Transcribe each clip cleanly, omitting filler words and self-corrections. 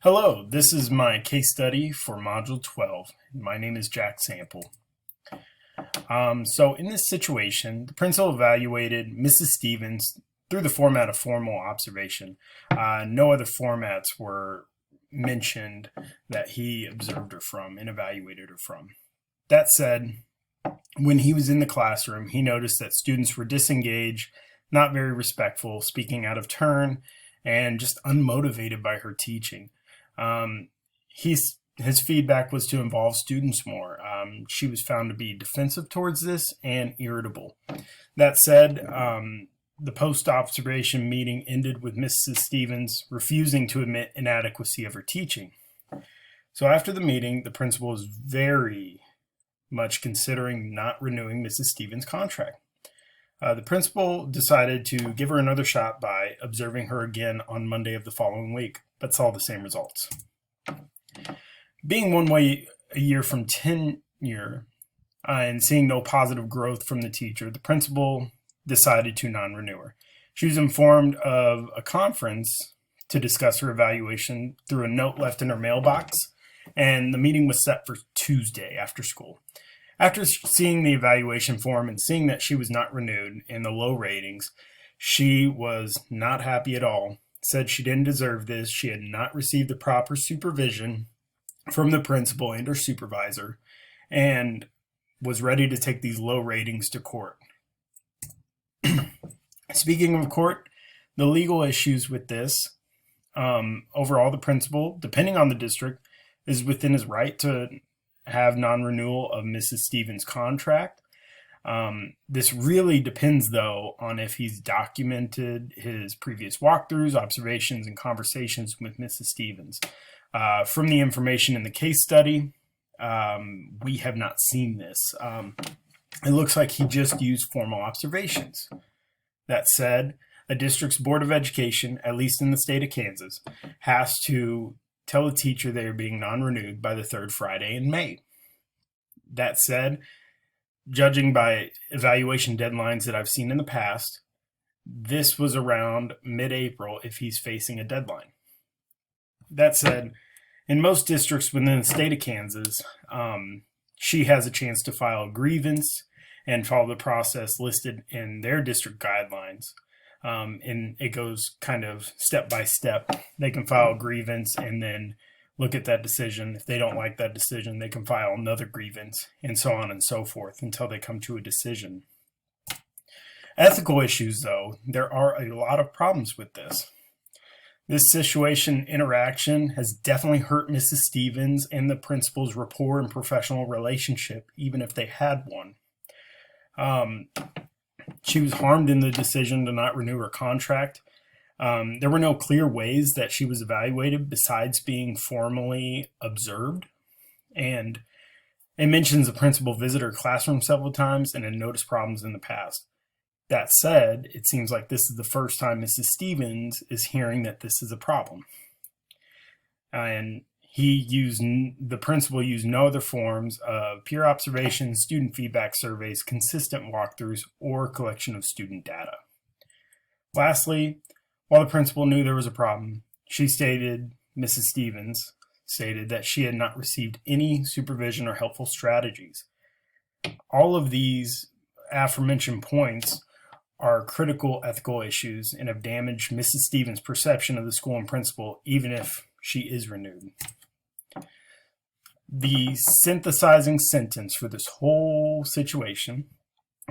Hello, this is my case study for Module 12. My name is Jack Sampel. So in this situation, the principal evaluated Mrs. Stevens through the format of formal observation. No other formats were mentioned that he observed her from and evaluated her from. That said, when he was in the classroom, he noticed that students were disengaged, not very respectful, speaking out of turn, and just unmotivated by her teaching. His feedback was to involve students more. She was found to be defensive towards this and irritable. That said, the post-observation meeting ended with Mrs. Stevens refusing to admit inadequacy of her teaching. So after the meeting, the principal was very much considering not renewing Mrs. Stevens' contract. The principal decided to give her another shot by observing her again on Monday of the following week, but saw the same results. Being one way a year from tenure and seeing no positive growth from the teacher, the principal decided to non-renew her. She was informed of a conference to discuss her evaluation through a note left in her mailbox, and the meeting was set for Tuesday after school. After seeing the evaluation form and seeing that she was not renewed and the low ratings, she was not happy at all, said she didn't deserve this, she had not received the proper supervision from the principal and her supervisor, and was ready to take these low ratings to court. Speaking of court, the legal issues with this, overall the principal, depending on the district, is within his right to have non-renewal of Mrs. Stevens' contract. This really depends, though, on if he's documented his previous walkthroughs, observations, and conversations with Mrs. Stevens. From the information in the case study, we have not seen this. It looks like he just used formal observations. That said, a district's Board of Education, at least in the state of Kansas, has to tell a teacher they are being non-renewed by the third Friday in May. That said, judging by evaluation deadlines that I've seen in the past, this was around mid-April if he's facing a deadline. That said, in most districts within the state of Kansas, she has a chance to file a grievance and follow the process listed in their district guidelines. And it goes kind of step by step. They can file a grievance and then look at that decision. If they don't like that decision, they can file another grievance, and so on and so forth until they come to a decision. Ethical issues, though, there are a lot of problems with this. This situation interaction has definitely hurt Mrs. Stevens and the principal's rapport and professional relationship, even if they had one. She was harmed in the decision to not renew her contract. There were no clear ways that she was evaluated besides being formally observed. And it mentions the principal visited her classroom several times and had noticed problems in the past. That said, it seems like this is the first time Mrs. Stevens is hearing that this is a problem. And the principal used no other forms of peer observation, student feedback surveys, consistent walkthroughs, or collection of student data. Lastly, while the principal knew there was a problem, Mrs. Stevens stated that she had not received any supervision or helpful strategies. All of these aforementioned points are critical ethical issues and have damaged Mrs. Stevens' perception of the school and principal, even if she is renewed. The synthesizing sentence for this whole situation: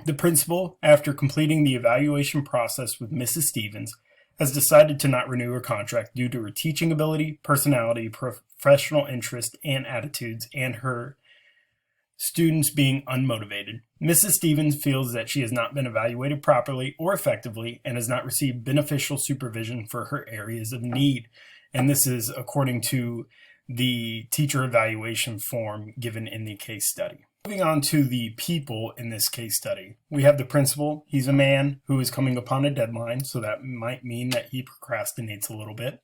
the principal, after completing the evaluation process with Mrs. Stevens, has decided to not renew her contract due to her teaching ability, personality, professional interest, and attitudes, and her students being unmotivated. Mrs. Stevens feels that she has not been evaluated properly or effectively and has not received beneficial supervision for her areas of need. And this is according to the teacher evaluation form given in the case study. Moving on to the people in this case study, we have the principal. He's a man who is coming upon a deadline, so that might mean that he procrastinates a little bit.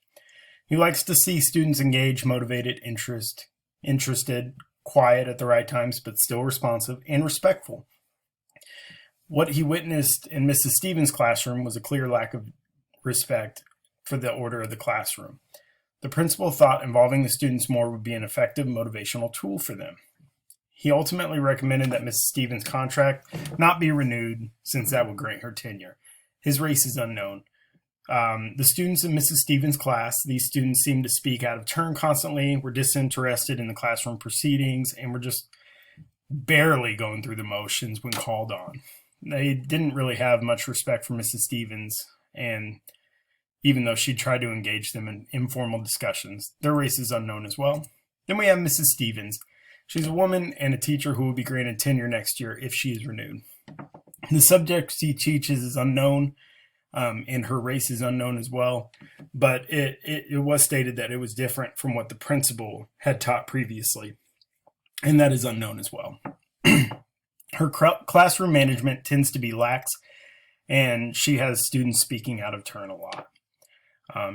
He likes to see students engaged, motivated, interested, quiet at the right times, but still responsive and respectful. What he witnessed in Mrs. Stevens' classroom was a clear lack of respect for the order of the classroom. The principal thought involving the students more would be an effective motivational tool for them. He ultimately recommended that Mrs. Stevens' contract not be renewed since that would grant her tenure. His race is unknown. The students in Mrs. Stevens' class, these students seemed to speak out of turn constantly, were disinterested in the classroom proceedings, and were just barely going through the motions when called on. They didn't really have much respect for Mrs. Stevens, and even though she tried to engage them in informal discussions, their race is unknown as well. Then we have Mrs. Stevens. She's a woman and a teacher who will be granted tenure next year if she is renewed. The subject she teaches is unknown, and her race is unknown as well, but it was stated that it was different from what the principal had taught previously, and that is unknown as well. Her classroom management tends to be lax, and she has students speaking out of turn a lot.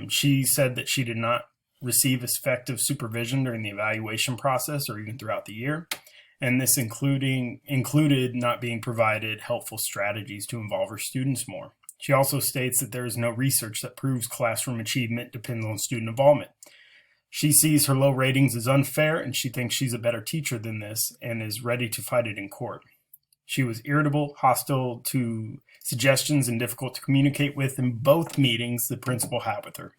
She said that she did not receive effective supervision during the evaluation process or even throughout the year, and this included not being provided helpful strategies to involve her students more. She also states that there is no research that proves classroom achievement depends on student involvement. She sees her low ratings as unfair, and she thinks she's a better teacher than this and is ready to fight it in court. She was irritable, hostile to suggestions, and difficult to communicate with in both meetings the principal had with her.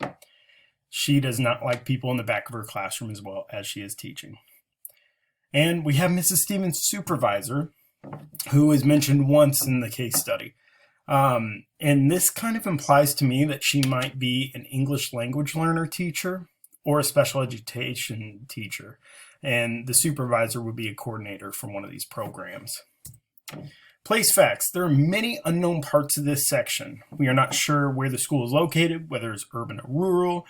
She does not like people in the back of her classroom as well as she is teaching. And we have Mrs. Stevens' supervisor, who is mentioned once in the case study. And this kind of implies to me that she might be an English language learner teacher or a special education teacher. And the supervisor would be a coordinator from one of these programs. Place facts. There are many unknown parts of this section. We are not sure where the school is located, whether it's urban or rural,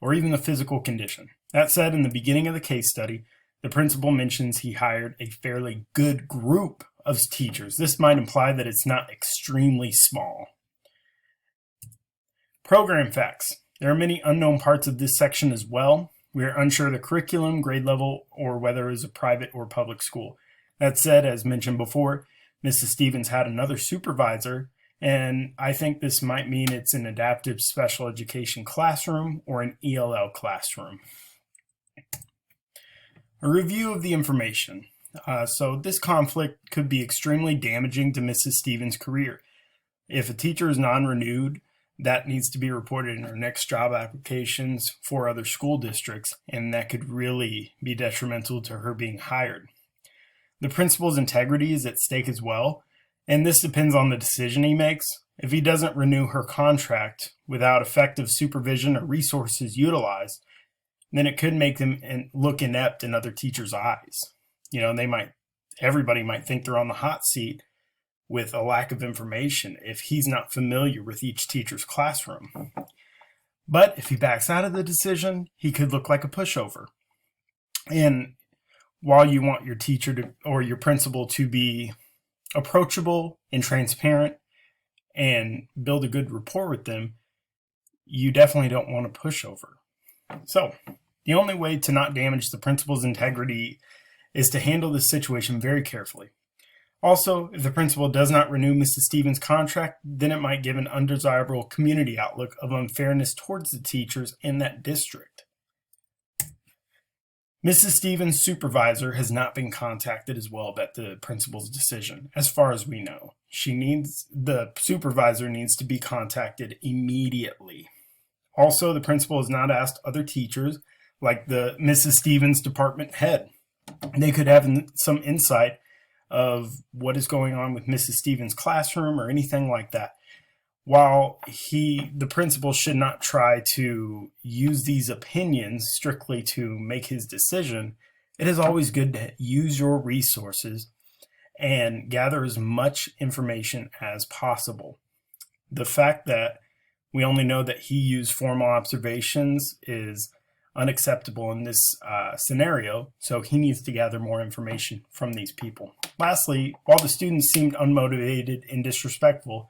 or even the physical condition. That said, in the beginning of the case study, the principal mentions he hired a fairly good group of teachers. This might imply that it's not extremely small. Program facts. There are many unknown parts of this section as well. We are unsure of the curriculum, grade level, or whether it is a private or public school. That said, as mentioned before, Mrs. Stevens had another supervisor, and I think this might mean it's an adaptive special education classroom or an ELL classroom. A review of the information. So this conflict could be extremely damaging to Mrs. Stevens' career. If a teacher is non-renewed, that needs to be reported in her next job applications for other school districts, and that could really be detrimental to her being hired. The principal's integrity is at stake as well, and this depends on the decision he makes. If he doesn't renew her contract without effective supervision or resources utilized, then it could make them look inept in other teachers' eyes. You know, everybody might think they're on the hot seat with a lack of information if he's not familiar with each teacher's classroom. But if he backs out of the decision, he could look like a pushover. And while you want your teacher or your principal to be approachable and transparent and build a good rapport with them, you definitely don't want a pushover. So, the only way to not damage the principal's integrity is to handle this situation very carefully. Also, if the principal does not renew Mrs. Stevens' contract, then it might give an undesirable community outlook of unfairness towards the teachers in that district. Mrs. Stevens' supervisor has not been contacted as well about the principal's decision, as far as we know. The supervisor needs to be contacted immediately. Also, the principal has not asked other teachers, like the Mrs. Stevens' department head. They could have some insight of what is going on with Mrs. Stevens' classroom or anything like that. While the principal should not try to use these opinions strictly to make his decision, it is always good to use your resources and gather as much information as possible. The fact that we only know that he used formal observations is unacceptable in this scenario, so he needs to gather more information from these people. Lastly, while the students seemed unmotivated and disrespectful,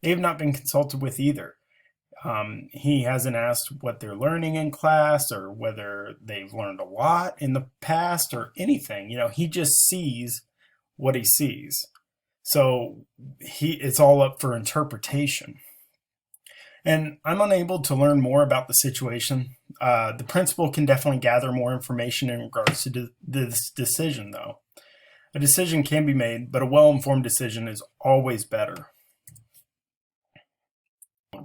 they have not been consulted with either. He hasn't asked what they're learning in class or whether they've learned a lot in the past or anything. He just sees what he sees. So it's all up for interpretation. and I'm unable to learn more about the situation. The principal can definitely gather more information in regards to this decision, though. A decision can be made, but a well-informed decision is always better.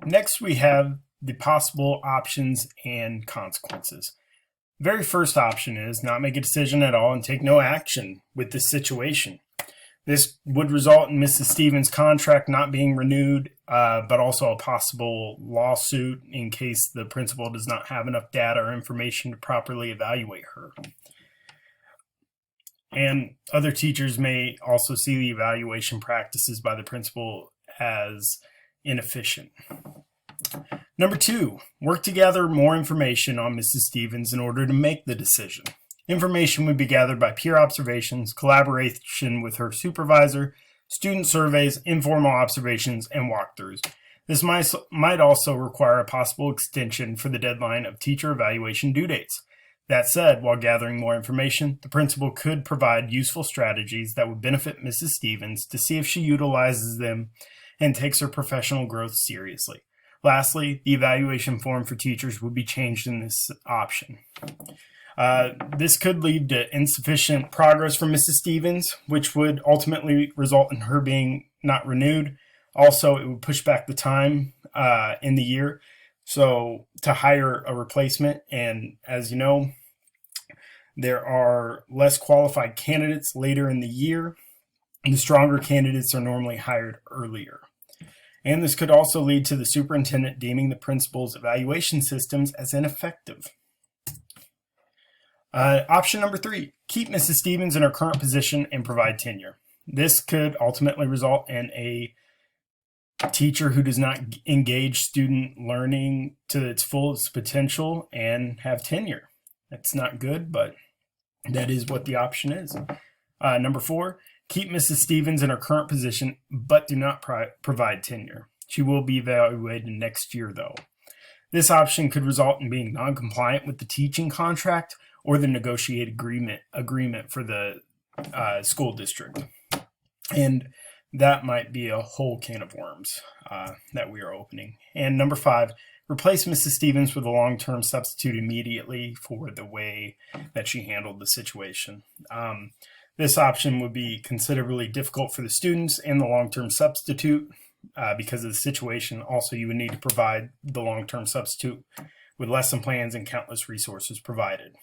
Next, we have the possible options and consequences. The very first option is not make a decision at all and take no action with this situation. This would result in Mrs. Stevens' contract not being renewed, but also a possible lawsuit in case the principal does not have enough data or information to properly evaluate her. And other teachers may also see the evaluation practices by the principal as inefficient. Number 2, work to gather more information on Mrs. Stevens in order to make the decision. Information would be gathered by peer observations, collaboration with her supervisor, student surveys, informal observations, and walkthroughs. This might also require a possible extension for the deadline of teacher evaluation due dates. That said, while gathering more information, the principal could provide useful strategies that would benefit Mrs. Stevens to see if she utilizes them and takes her professional growth seriously. Lastly, the evaluation form for teachers would be changed in this option. This could lead to insufficient progress for Mrs. Stevens, which would ultimately result in her being not renewed. Also, it would push back the time in the year so to hire a replacement. And as you know, there are less qualified candidates later in the year. The stronger candidates are normally hired earlier. And this could also lead to the superintendent deeming the principal's evaluation systems as ineffective. Option number 3, keep Mrs. Stevens in her current position and provide tenure. This could ultimately result in a teacher who does not engage student learning to its fullest potential and have tenure. That's not good, but that is what the option is. Number 4, keep Mrs. Stevens in her current position, but do not provide tenure. She will be evaluated next year, though. This option could result in being non-compliant with the teaching contract or the negotiated agreement for the school district. And that might be a whole can of worms that we are opening. And number 5, replace Mrs. Stevens with a long-term substitute immediately for the way that she handled the situation. This option would be considerably difficult for the students and the long-term substitute because of the situation. Also, you would need to provide the long-term substitute with lesson plans and countless resources provided.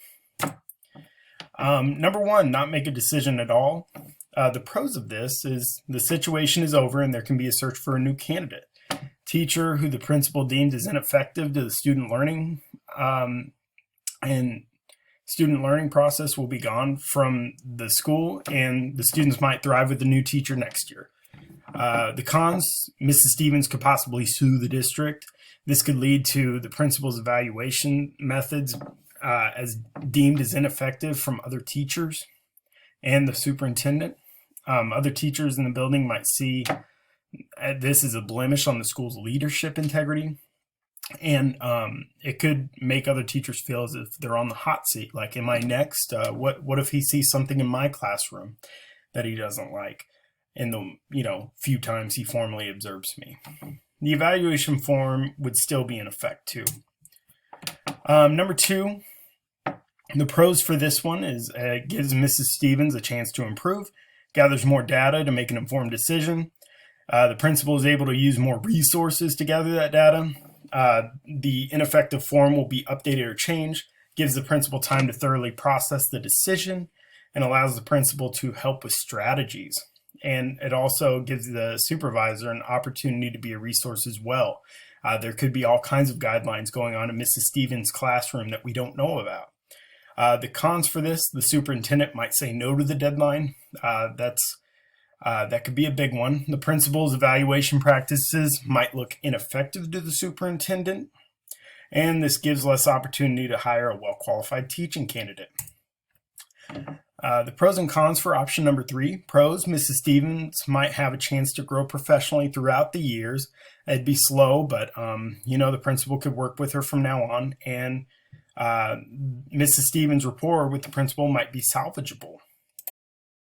Number 1, not make a decision at all. The pros of this is the situation is over and there can be a search for a new candidate. Teacher who the principal deemed as ineffective to the student learning and student learning process will be gone from the school, and the students might thrive with the new teacher next year. The cons, Mrs. Stevens could possibly sue the district. This could lead to the principal's evaluation methods as deemed as ineffective from other teachers and the superintendent. Other teachers in the building might see this as a blemish on the school's leadership integrity. And it could make other teachers feel as if they're on the hot seat. Like, am I next? What if he sees something in my classroom that he doesn't like in the few times he formally observes me? The evaluation form would still be in effect too. Number 2, the pros for this one is it gives Mrs. Stevens a chance to improve, gathers more data to make an informed decision. The principal is able to use more resources to gather that data. The ineffective form will be updated or changed, gives the principal time to thoroughly process the decision, and allows the principal to help with strategies. And it also gives the supervisor an opportunity to be a resource as well. There could be all kinds of guidelines going on in Mrs. Stevens' classroom that we don't know about. The cons for this, the superintendent might say no to the deadline. That could be a big one. The principal's evaluation practices might look ineffective to the superintendent, and this gives less opportunity to hire a well-qualified teaching candidate. The pros and cons for option number 3. Pros, Mrs. Stevens might have a chance to grow professionally throughout the years. It'd be slow, but the principal could work with her from now on, and Mrs. Stevens' rapport with the principal might be salvageable.